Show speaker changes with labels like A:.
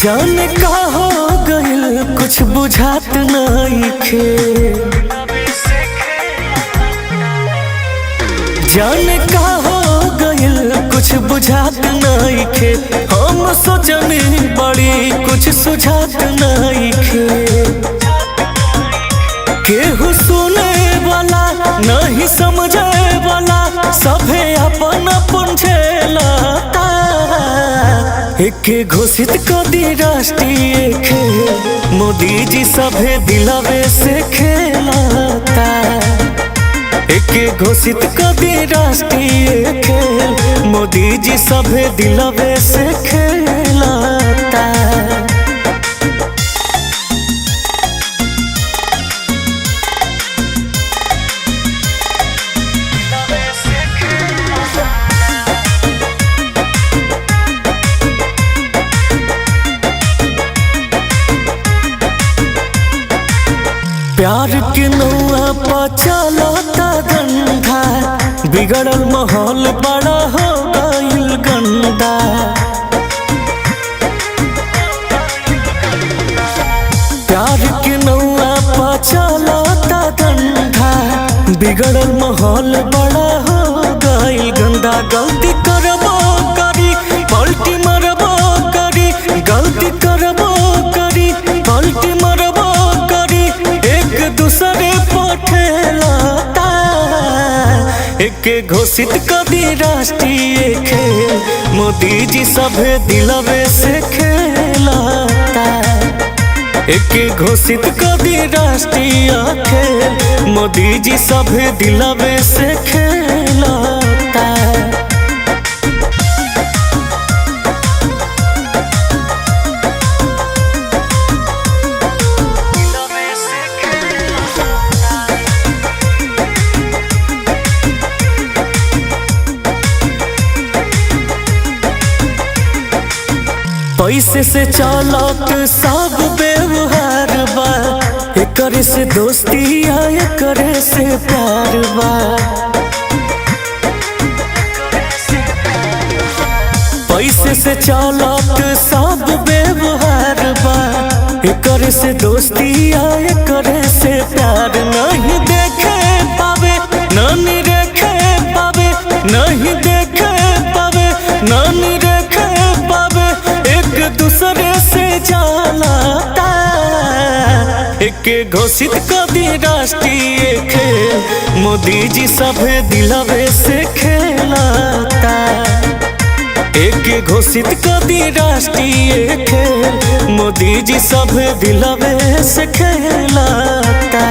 A: जाने का हो गइल कुछ बुझात नइखे। जाने का हो गइल कुछ बुझात नइखे। हम सोचनी बड़ी कुछ सुझात नइखे। केहू सुने वाला नहीं समझे वाला सभे अपन अपन झेलता। एके घोषित कर दी राष्ट्रीय खेल मोदी जी सभे दिलवे से खेलता। एके घोषित कर दी राष्ट्रीय खेल मोदी जी सभे दिलवे से खेलता। प्यार के नौआ पर चलता गंधा। बिगड़ल माहौल बड़ा हो गइल गंदा। प्यार के नौआ पर चलता गंधा। बिगड़ल माहौल बड़ा हो गइल गंदा। गलती करबो करी पलटी मरबो करी। गलती करबो करी पलटी मरबो करी। एक दूसरे पठेलता। एके घोषित कर दी राष्ट्रीय खेल मोदी जी सभे दिलवे से खेलता। एके घोषित कर दी राष्ट्रीय खेल मोदी जी सभे दिलवे से खेलता। पैसे से चलत सब व्यवहार बा। एकरे से दोस्ती आ एकरे से प्यार बा। पैसे से चलत सब व्यवहार बा। एकरे से दोस्ती आ एकरे से प्यार। नहीं देखे पावे नहीं रेखे पावे। नहीं देखे पावे नहीं रेखे पावे। एक दूसरे से जानता। एके घोषित कर दी राष्ट्रीय खेल मोदी जी सभे दिलवे से खेलता। एके घोषित कर दी राष्ट्रीय खेल मोदी जी सभे दिलवे से खेलता।